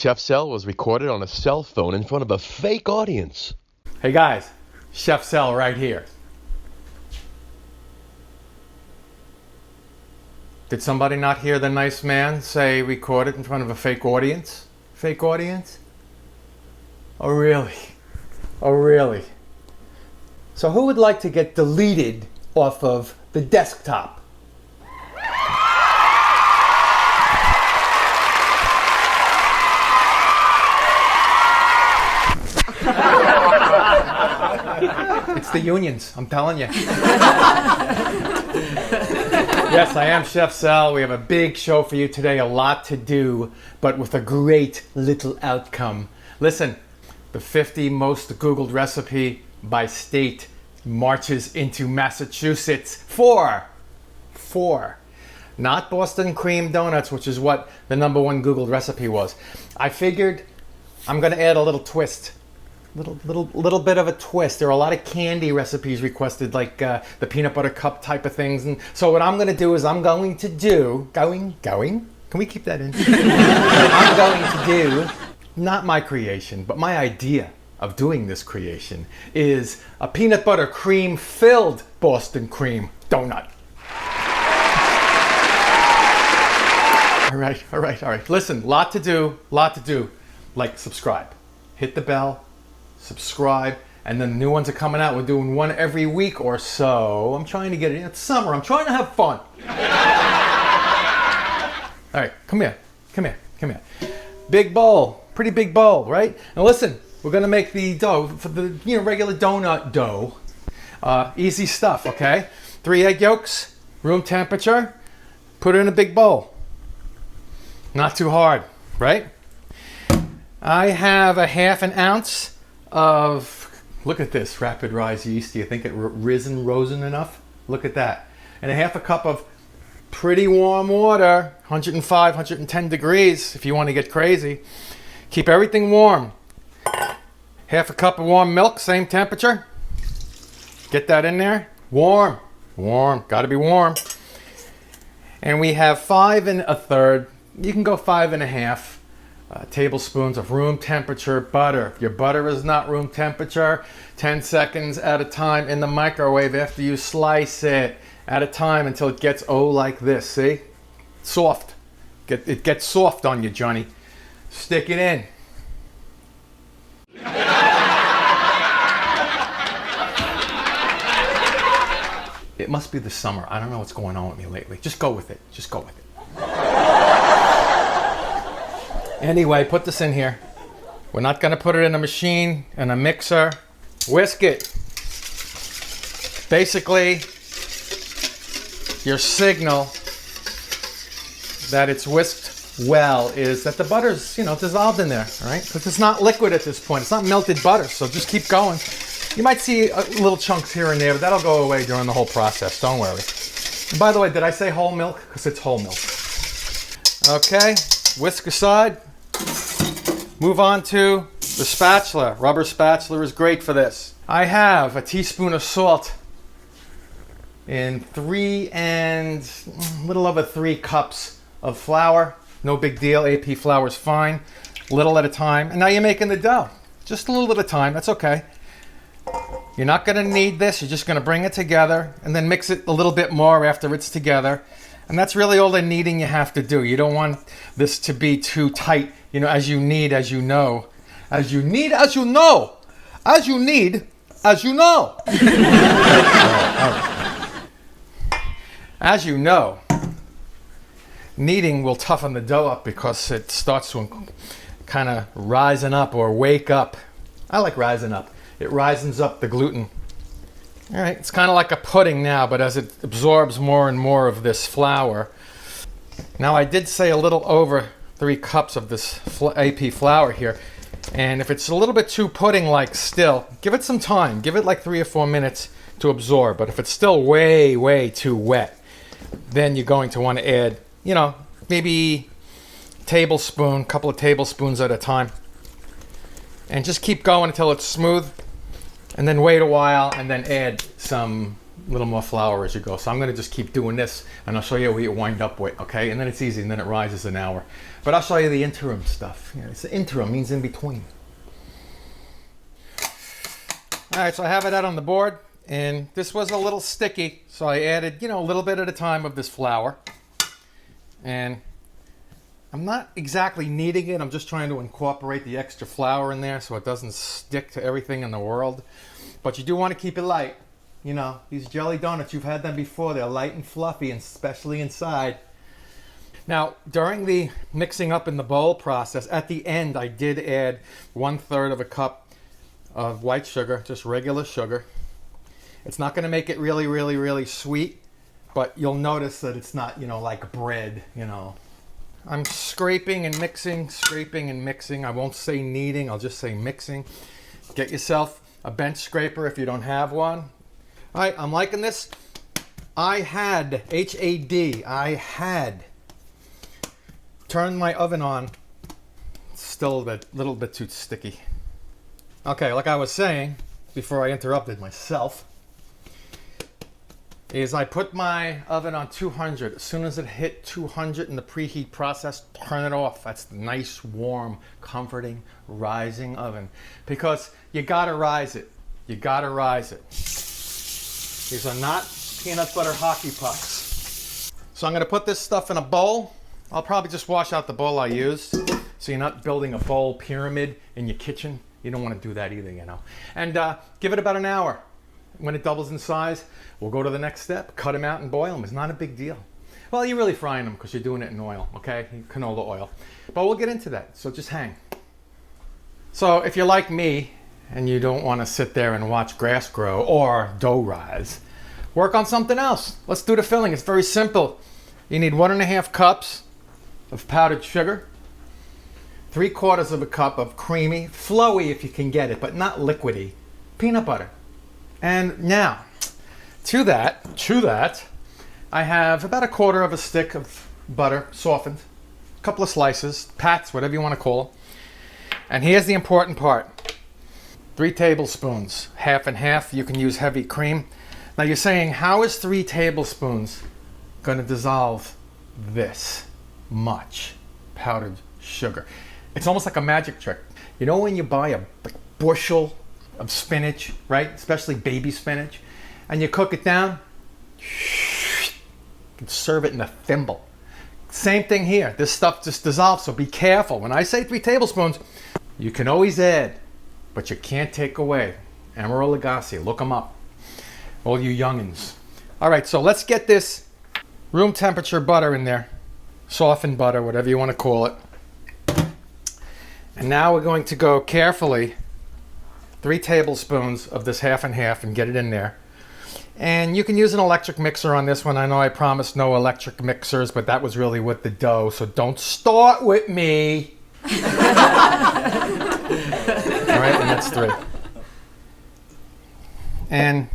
Chef Cell was recorded on a cell phone in front of a fake audience. Hey guys, Chef Cell right here. Did somebody not hear the nice man say recorded in front of a fake audience? Fake audience? Oh really? Oh really? So who would like to get deleted off of the desktop? It's the unions, I'm telling you. Yes, I am Chef Sal. We have a big show for you today, a lot to do, but with a great little outcome. Listen, the 50 most Googled recipe by state marches into Massachusetts. Four. Not Boston cream donuts, which is what the #1 Googled recipe was. I figured I'm going to add a little twist. Little bit of a twist. There are a lot of candy recipes requested, like the peanut butter cup type of things. And so what I'm going to do is I'm going to do, can we keep that in? I'm going to do, not my creation, but my idea of doing this creation is a peanut butter cream filled Boston cream donut. All right. Listen, lot to do. Like, subscribe, hit the bell, subscribe, and then the new ones are coming out. We're doing one every week or so. I'm trying to get it. It's summer. I'm trying to have fun. All right, come here. Big bowl, pretty big bowl, right? Now listen, we're gonna make the dough for the regular donut dough. Easy stuff, okay? 3 egg yolks, room temperature. Put it in a big bowl. Not too hard, right? I have a 1/2 ounce of, look at this, rapid rise yeast. Do you think it risen enough? Look at that. And a 1/2 cup of pretty warm water, 105, 110 degrees if you want to get crazy. Keep everything warm. 1/2 cup of warm milk, same temperature. Get that in there. Warm, gotta be warm. And we have 5 1/3, you can go 5 1/2 tablespoons of room temperature butter. If your butter is not room temperature, 10 seconds at a time in the microwave after you slice it, at a time until it gets like this. See? Soft. It gets soft on you, Johnny. Stick it in. It must be the summer. I don't know what's going on with me lately. Just go with it. Anyway, put this in here. We're not going to put it in a machine, in a mixer. Whisk it. Basically, your signal that it's whisked well is that the butter's, dissolved in there, all right? Because it's not liquid at this point. It's not melted butter, so just keep going. You might see little chunks here and there, but that'll go away during the whole process. Don't worry. And by the way, did I say whole milk? Because it's whole milk. Okay, whisk aside. Move on to the spatula. Rubber spatula is great for this. I have a teaspoon of salt in 3 little over 3 cups of flour. No big deal. AP flour is fine. Little at a time. And now you're making the dough. Just a little at a time. That's okay. You're not going to need this. You're just going to bring it together and then mix it a little bit more after it's together. And that's really all the kneading you have to do. You don't want this to be too tight, as you need, as you know. As you need, as you know. As you need, as you know. All right. As you know, kneading will toughen the dough up because it starts to kind of rising up or wake up. I like rising up. It risens up the gluten. All right, it's kind of like a pudding now, but as it absorbs more and more of this flour. Now I did say a little over 3 cups of this AP flour here. And if it's a little bit too pudding-like still, give it some time. Give it like 3 or 4 minutes to absorb. But if it's still way too wet, then you're going to want to add, maybe couple of tablespoons at a time. And just keep going until it's smooth. And then wait a while and then add some a little more flour as you go. So I'm going to just keep doing this, and I'll show you what you wind up with, okay? And then it's easy, and then it rises an hour. But I'll show you the interim stuff. You know, it's the interim, means in between. All right, so I have it out on the board, and this was a little sticky, so I added, you know, a little bit at a time of this flour. And I'm not exactly kneading it. I'm just trying to incorporate the extra flour in there so it doesn't stick to everything in the world. But you do want to keep it light. You know, these jelly donuts, you've had them before. They're light and fluffy, and especially inside. Now, during the mixing up in the bowl process, at the end, I did add 1/3 of a cup of white sugar, just regular sugar. It's not going to make it really, really, really sweet, but you'll notice that it's not, you know, like bread, you know. I'm scraping and mixing, scraping and mixing. I won't say kneading, I'll just say mixing. Get yourself a bench scraper if you don't have one. All right, I'm liking this. I had turned my oven on. It's still a little bit too sticky. Okay, like I was saying before I interrupted myself, is I put my oven on 200. As soon as it hit 200 in the preheat process, turn it off. That's the nice, warm, comforting, rising oven. Because you gotta rise it. You gotta rise it. These are not peanut butter hockey pucks. So I'm gonna put this stuff in a bowl. I'll probably just wash out the bowl I used, so you're not building a bowl pyramid in your kitchen. You don't want to do that either, you know. And give it about an hour. When it doubles in size, we'll go to the next step. Cut them out and boil them. It's not a big deal. Well, you're really frying them because you're doing it in oil, okay? Canola oil. But we'll get into that, so just hang. So if you're like me and you don't want to sit there and watch grass grow or dough rise, work on something else. Let's do the filling. It's very simple. You need 1.5 cups of powdered sugar, 3/4 of a cup of creamy, flowy if you can get it, but not liquidy, peanut butter. And now, to that, I have about 1/4 of a stick of butter, softened, a couple of slices, pats, whatever you want to call them. And here's the important part. 3 tablespoons, half and half. You can use heavy cream. Now you're saying, how is 3 tablespoons going to dissolve this much powdered sugar? It's almost like a magic trick. You know when you buy a bushel of spinach, right? Especially baby spinach, and you cook it down, you can serve it in a thimble. Same thing here. This stuff just dissolves, so be careful. When I say 3 tablespoons, you can always add, but you can't take away. Emeril Lagasse, look them up. All you youngins. All right, so let's get this room temperature butter in there. Softened butter, whatever you want to call it. And now we're going to go carefully 3 tablespoons of this half and half and get it in there. And you can use an electric mixer on this one. I know I promised no electric mixers, but that was really with the dough, so don't start with me. All right, and that's 3. And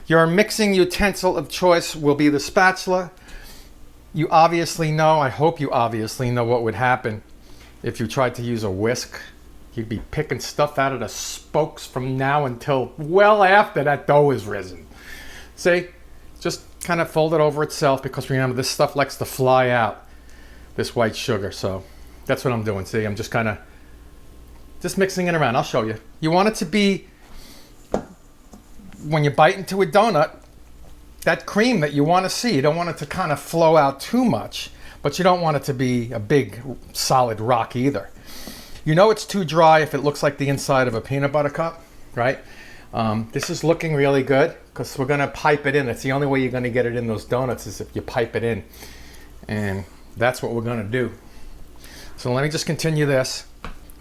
your mixing utensil of choice will be the spatula. You obviously know, I hope you obviously know what would happen if you tried to use a whisk. You'd be picking stuff out of the spokes from now until well after that dough is risen. See, just kind of fold it over itself, because remember, this stuff likes to fly out, this white sugar. So that's what I'm doing. See, I'm just kind of just mixing it around. I'll show you. You want it to be, when you bite into a donut, that cream that you want to see. You don't want it to kind of flow out too much, but you don't want it to be a big solid rock either. You know it's too dry if it looks like the inside of a peanut butter cup, right? This is looking really good because we're going to pipe it in. It's the only way you're going to get it in those donuts is if you pipe it in. And that's what we're going to do. So let me just continue this.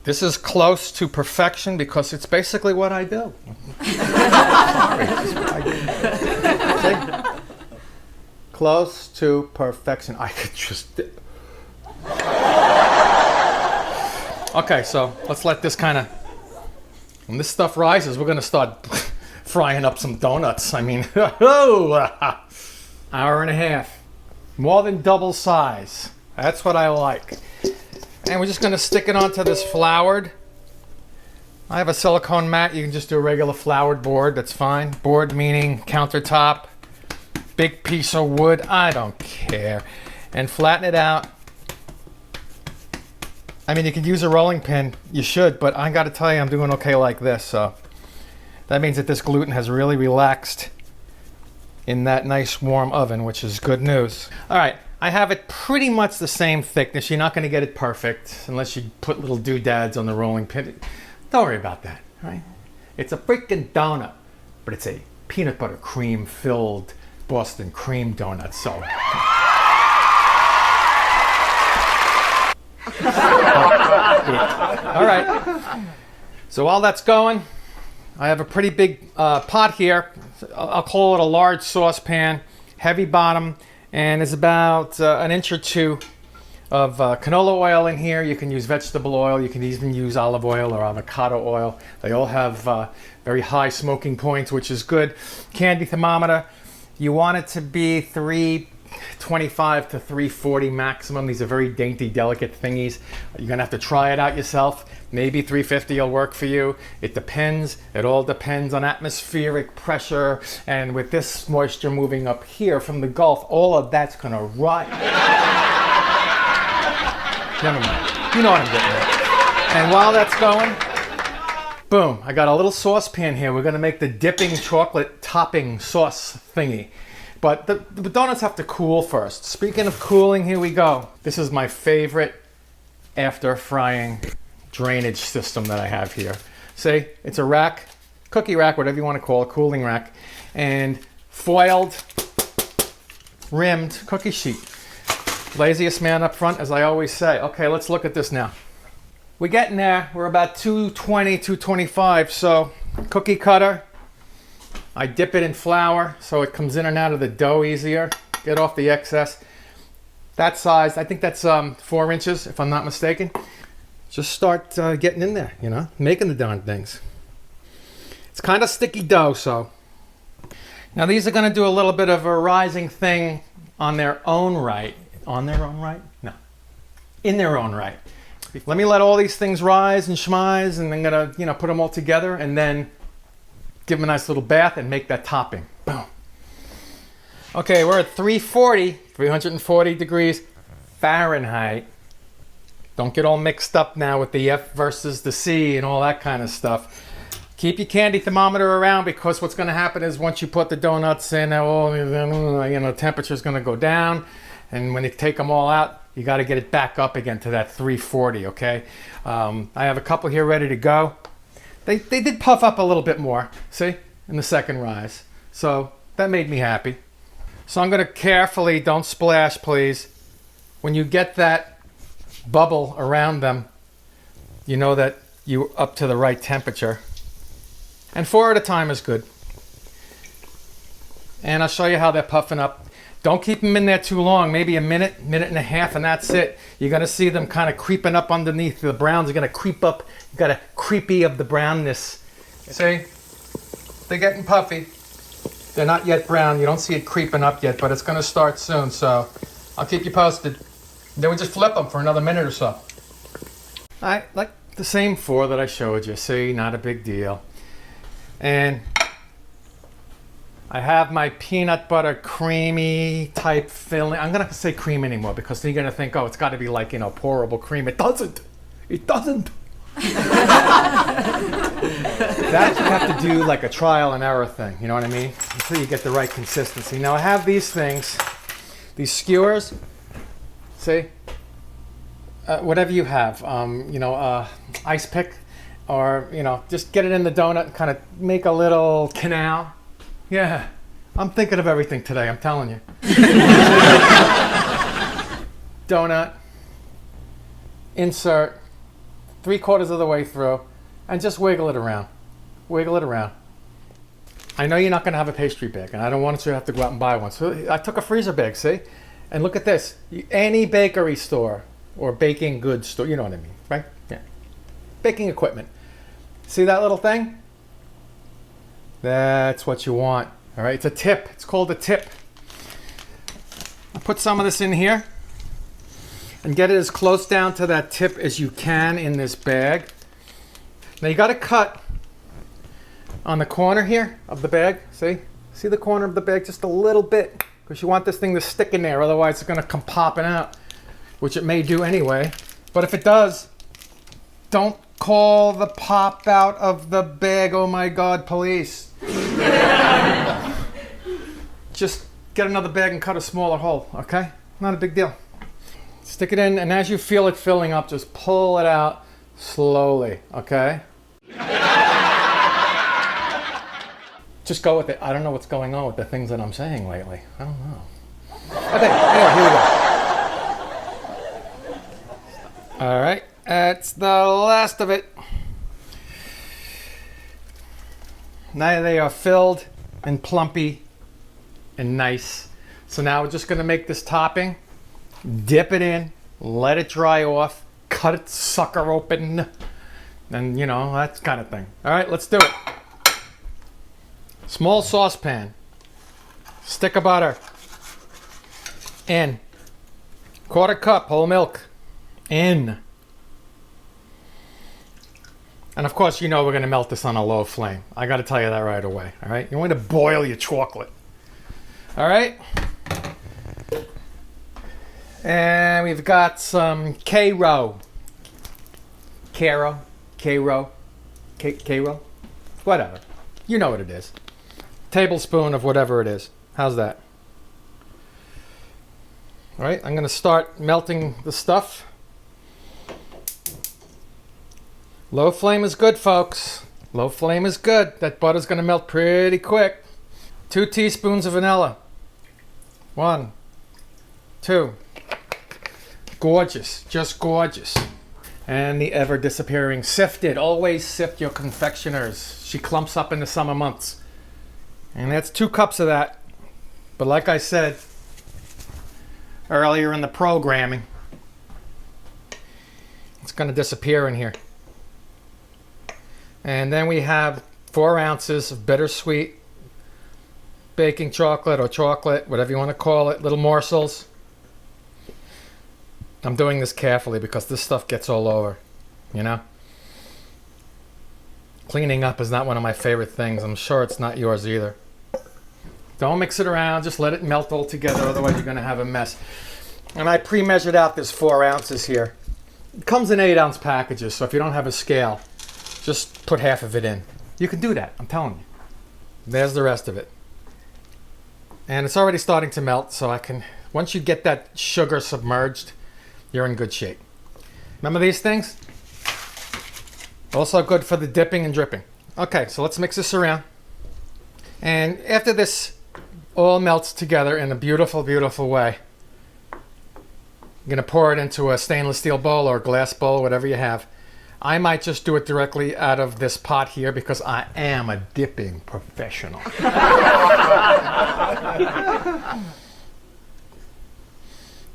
This is close to perfection because it's basically what I do. Sorry, it's what I do. See? Close to perfection. I could just... Okay, so let's let this kind of... When this stuff rises, we're going to start frying up some donuts. I mean, hour and a half. More than double size. That's what I like. And we're just going to stick it onto this floured. I have a silicone mat. You can just do a regular floured board. That's fine. Board meaning countertop. big piece of wood, I don't care. And flatten it out. I mean, you could use a rolling pin, you should, but I gotta tell you, I'm doing okay like this, so. That means that this gluten has really relaxed in that nice warm oven, which is good news. All right, I have it pretty much the same thickness. You're not gonna get it perfect unless you put little doodads on the rolling pin. Don't worry about that, all right? It's a freaking donut, but it's a peanut butter cream filled Boston cream donut, so. All right, so while that's going, I have a pretty big pot here. I'll call it a large saucepan, heavy bottom, and there's about an inch or two of canola oil in here. You can use vegetable oil. You can even use olive oil or avocado oil. They all have very high smoking points, which is good. Candy thermometer. You want it to be 325 to 340 maximum. These are very dainty, delicate thingies. You're gonna have to try it out yourself. Maybe 350 will work for you. It depends. It all depends on atmospheric pressure. And with this moisture moving up here from the Gulf, all of that's gonna rot. Never mind. You know what I'm getting at. And while that's going, boom, I got a little saucepan here. We're gonna make the dipping chocolate topping sauce thingy. But the donuts have to cool first. Speaking of cooling, here we go. This is my favorite after frying drainage system that I have here. See, it's a rack, cookie rack, whatever you want to call it, cooling rack, and foiled, rimmed cookie sheet. Laziest man up front, as I always say. Okay, let's look at this now. We're getting there. We're about 220, 225. So, cookie cutter. I dip it in flour so it comes in and out of the dough easier. Get off the excess. That size, I think that's 4 inches, if I'm not mistaken. Just start getting in there, you know, making the darn things. It's kind of sticky dough, so. Now these are going to do a little bit of a rising thing on their own right. On their own right? No. In their own right. Let me let all these things rise and schmize, and I'm going to, you know, put them all together and then give them a nice little bath and make that topping. Boom. Okay, we're at 340 degrees Fahrenheit. Don't get all mixed up now with the F versus the C and all that kind of stuff. Keep your candy thermometer around, because what's going to happen is once you put the donuts in, the temperature's going to go down. And when you take them all out, you got to get it back up again to that 340, okay? I have a couple here ready to go. They did puff up a little bit more, see, in the second rise. So that made me happy. So I'm going to carefully, don't splash please. When you get that bubble around them, you know that you're up to the right temperature. And 4 at a time is good. And I'll show you how they're puffing up. Don't keep them in there too long, maybe a minute, minute and a half, and that's it. You're gonna see them kind of creeping up underneath. The browns are gonna creep up. You got a creepy of the brownness. See? They're getting puffy. They're not yet brown. You don't see it creeping up yet, but it's gonna start soon, so I'll keep you posted. Then we just flip them for another minute or so. I like the same 4 that I showed you. See, not a big deal. And I have my peanut butter creamy type filling. I'm gonna say cream anymore because you're gonna think, oh, it's gotta be like, you know, pourable cream. It doesn't. It doesn't. That you have to do like a trial and error thing, you know what I mean? Until you get the right consistency. Now I have these things, these skewers, see? Whatever you have, ice pick, or, you know, just get it in the donut and kind of make a little canal. Yeah, I'm thinking of everything today, I'm telling you. Donut, insert, 3/4 of the way through, and just wiggle it around. Wiggle it around. I know you're not going to have a pastry bag, and I don't want you to have to go out and buy one. So I took a freezer bag, see? And look at this. Any bakery store or baking goods store, you know what I mean, right? Yeah. Baking equipment. See that little thing? That's what you want. All right, it's a tip. It's called a tip. I'll put some of this in here and get it as close down to that tip as you can in this bag. Now you got to cut on the corner here of the bag, see? See the corner of the bag just a little bit, because you want this thing to stick in there, otherwise it's gonna come popping out, which it may do anyway. But if it does, don't call the pop out of the bag. Oh my God, police. Just get another bag and cut a smaller hole, okay? Not a big deal. Stick it in, and as you feel it filling up, just pull it out slowly, okay? Just go with it. I don't know what's going on with the things that I'm saying lately. I don't know. Okay, anyway, here we go. All right, that's the last of it. Now they are filled and plumpy and nice. So now we're just gonna make this topping, dip it in, let it dry off, cut it sucker open, and you know, that kind of thing. All right, let's do it. Small saucepan, stick of butter, in, 1/4 cup whole milk, in. And of course, you know we're gonna melt this on a low flame. I gotta tell you that right away, all right? You want to boil your chocolate, all right? And we've got some K-Row, whatever. You know what it is. Tablespoon of whatever it is. How's that? All right, I'm gonna start melting the stuff. Low flame is good, folks. Low flame is good. That butter's gonna melt pretty quick. 2 teaspoons of vanilla. 1, 2. Gorgeous, just gorgeous. And the ever disappearing sifted. Always sift your confectioners. She clumps up in the summer months. And that's 2 cups of that. But like I said earlier in the programming, it's gonna disappear in here. And then we have 4 ounces of bittersweet baking chocolate or chocolate, whatever you want to call it, little morsels. I'm doing this carefully because this stuff gets all over, you know? Cleaning up is not one of my favorite things. I'm sure it's not yours either. Don't mix it around, just let it melt all together, otherwise you're gonna have a mess. And I pre-measured out this 4 ounces here. It comes in 8-ounce packages, so if you don't have a scale, just put half of it in. You can do that, I'm telling you. There's the rest of it. And it's already starting to melt, so I can, once you get that sugar submerged, you're in good shape. Remember these things? Also good for the dipping and dripping. Okay, so let's mix this around. And after this all melts together in a beautiful, beautiful way, I'm gonna pour it into a stainless steel bowl or a glass bowl, whatever you have. I might just do it directly out of this pot here because I am a dipping professional.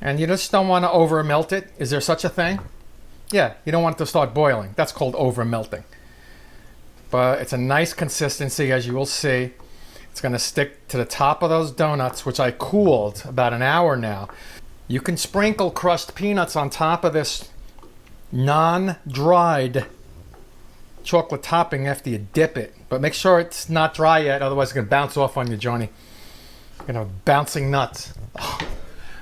And you just don't want to over melt it. Is there such a thing? Yeah, you don't want it to start boiling. That's called over melting. But it's a nice consistency, as you will see. It's going to stick to the top of those donuts, which I cooled about an hour now. You can sprinkle crushed peanuts on top of this non-dried chocolate topping after you dip it. But make sure it's not dry yet, otherwise it's going to bounce off on you, Johnny. You're going to have bouncing nuts. Oh,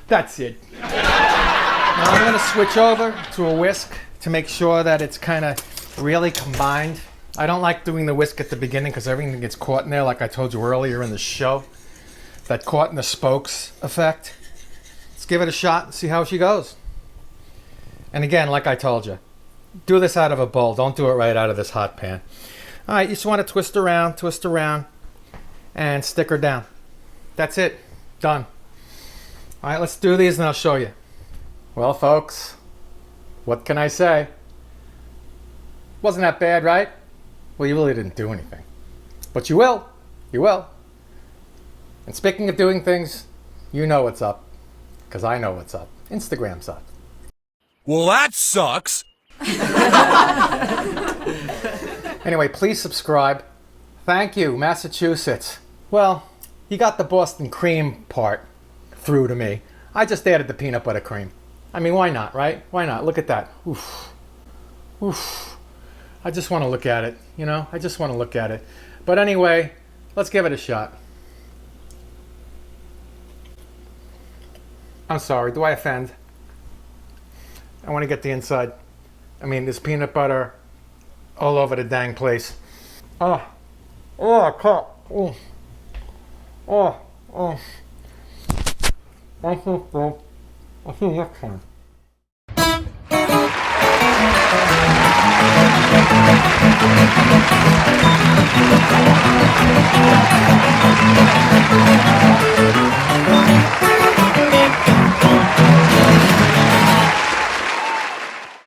that's it. Now I'm going to switch over to a whisk to make sure that it's kind of really combined. I don't like doing the whisk at the beginning because everything gets caught in there, like I told you earlier in the show. That caught in the spokes effect. Let's give it a shot and see how she goes. And again, like I told you, do this out of a bowl. Don't do it right out of this hot pan. All right, you just want to twist around, and stick her down. That's it. Done. All right, let's do these and I'll show you. Well, folks, what can I say? Wasn't that bad, right? Well, you really didn't do anything. But you will. You will. And speaking of doing things, you know what's up. Because I know what's up. Instagram's up. Well, that sucks. Anyway, please subscribe. Thank you, Massachusetts. Well, you got the Boston cream part through to me. I just added the peanut butter cream. I mean, why not, right? Why not? Look at that. Oof. Oof. I just want to look at it, you know? I just want to look at it. But anyway, let's give it a shot. I'm sorry, do I offend? I want to get the inside. I mean, there's peanut butter all over the dang place. Oh, I can't. Oh. I'll see you next time.